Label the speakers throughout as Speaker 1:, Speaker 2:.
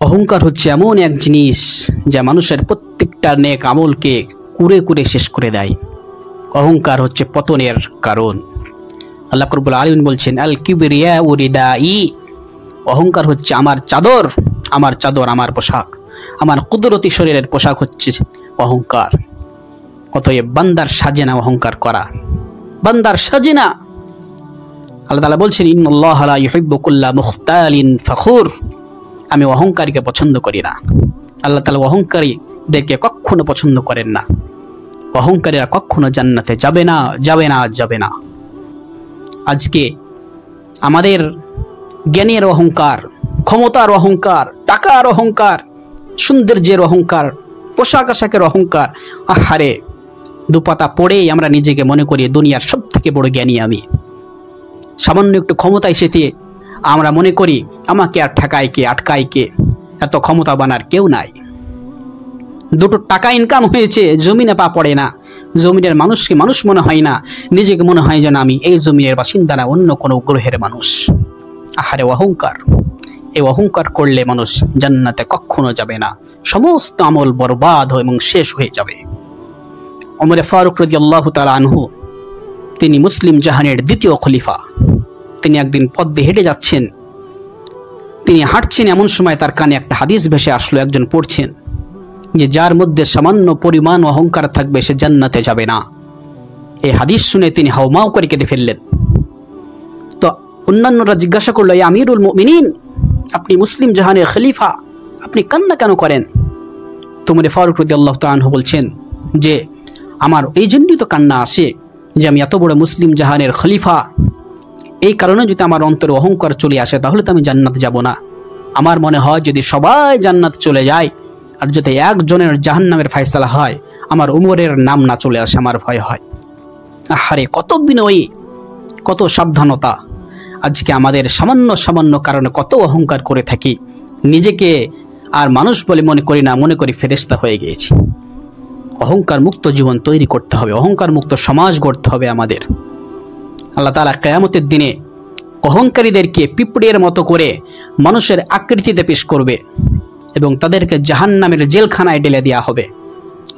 Speaker 1: অহংকার হচ্ছে এমন এক জিনিস যা মানুষের প্রত্যেকটা নেক আমলকে কুরে কুরে শেষ করে দেয়। অহংকার হচ্ছে পতনের কারণ। আল্লাহ রাব্বুল আলামিন বলছেন, আল কিবরিয়া উরিদাই, অহংকার হচ্ছে আমার চাদর, আমার চাদর, আমার পোশাক, আমার কুদরতি শরীরের পোশাক হচ্ছে অহংকার। অতএব বান্দার সাজে না অহংকার করা, বান্দার সাজে না। আল্লাহ তাআলা বলছেন, ইন্নাল্লাহা লা ইউহিব্বু কুল্লা মুখতালিন ফখুর, আমি অহংকারীকে পছন্দ করি না। আল্লাহ তাআলা অহংকারীদেরকে কখনো পছন্দ করেন না। অহংকারীরা কখনো জান্নাতে যাবে না, যাবে না, যাবে না। আজকে আমাদের জ্ঞানের অহংকার, ক্ষমতার অহংকার, টাকার অহংকার, সৌন্দর্যের অহংকার, পোশাক আশাকের অহংকার, আহারে দুপাতা পড়েই আমরা নিজেকে মনে করি দুনিয়ার সব থেকে বড় জ্ঞানী আমি। সামান্য একটু ক্ষমতা এসেছে আমরা মনে করি আমাকে আর ঠেকায় কে, আটকায় কে, এত ক্ষমতা বানার কেউ নাই। দুটো টাকা ইনকাম হয়েছে, জমিনে পা পড়ে না, জমিনের মানুষকে মানুষ মনে হয় না, নিজেকে মনে হয় যেন আমি এই জমিনের বাসিন্দা না, অন্য কোনো গ্রহের মানুষ। আহারে অহংকার, এই অহংকার করলে মানুষ জান্নাতে কখনো যাবে না, সমস্ত আমল বরবাদ এবং শেষ হয়ে যাবে। ওমর ফারুক রাদিয়াল্লাহু তাআলা আনহু, তিনি মুসলিম জাহানের দ্বিতীয় খলিফা। তিনি একদিন পথ দিয়ে হেঁটে যাচ্ছেন, তিনি হাঁটছেন, এমন সময় তার কানে একটা হাদিস ভেসে আসলো। একজন পড়ছেন যে যার মধ্যে সামান্য পরিমাণ অহংকার থাকবে সে জান্নাতে যাবে না। এই হাদিস শুনে তিনি হাউমাউ করে কেঁদে ফেললেন। তো অন্যান্যরা জিজ্ঞাসা করলো, ইয়া আমিরুল মুমিনিন, আপনি মুসলিম জাহানের খলিফা, আপনি কান্না কেন করেন? ওমর ফারুক রাদিয়াল্লাহু তাআলা আনহু বলছেন যে আমার এই জন্যই তো কান্না আসে যে আমি এত বড় মুসলিম জাহানের খলিফা, এই কারণে যদি আমার অন্তরে অহংকার চলে আসে তাহলে তো আমি জান্নাতে যাব না। আমার মনে হয় যদি সবাই জান্নাতে চলে যায় আর যদি একজনের জাহান্নামের ফয়সালা হয়, আমার উমরের নাম না চলে আসে, আমার ভয় হয়। আহারে কত বিনয়ী, কত সাবধানতা। আজকে আমাদের সামান্য সামান্য কারণে কত অহংকার করে থাকি, নিজেকে আর মানুষ বলে মনে করি না, মনে করি ফেরেশতা হয়ে গিয়েছি। অহংকার মুক্ত জীবন তৈরি করতে হবে, অহংকার মুক্ত সমাজ গড়তে হবে আমাদের। আল্লাহ তাআলা কিয়ামতের দিনে অহংকারীদেরকে পিঁপড়ের মতো করে মানুষের আকৃতিতে পেশ করবে এবং তাদেরকে জাহান্নামের জেলখানায় ঢেলে দেওয়া হবে।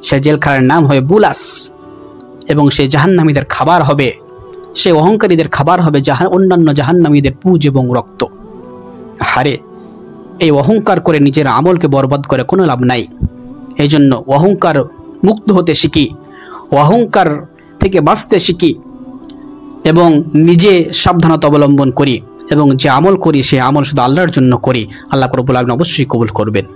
Speaker 1: সে জেলখানার নাম হবে বুলাস, এবং সে জাহান্নামীদের খাবার হবে, সে অহংকারীদের খাবার হবে অন্যান্য জাহান্নামীদের পুঁজ এবং রক্ত। হারে এই অহংকার করে নিজের আমলকে বরবাদ করে কোনো লাভ নাই। এই জন্য অহংকার মুক্ত হতে শিখি, অহংকার থেকে বাঁচতে শিখি এবং নিজে সাবধানতা অবলম্বন করি এবং যে আমল করি সে আমল শুধু আল্লাহর জন্য করি। আল্লাহ রাব্বুল আলামিন অবশ্যই কবুল করবেন।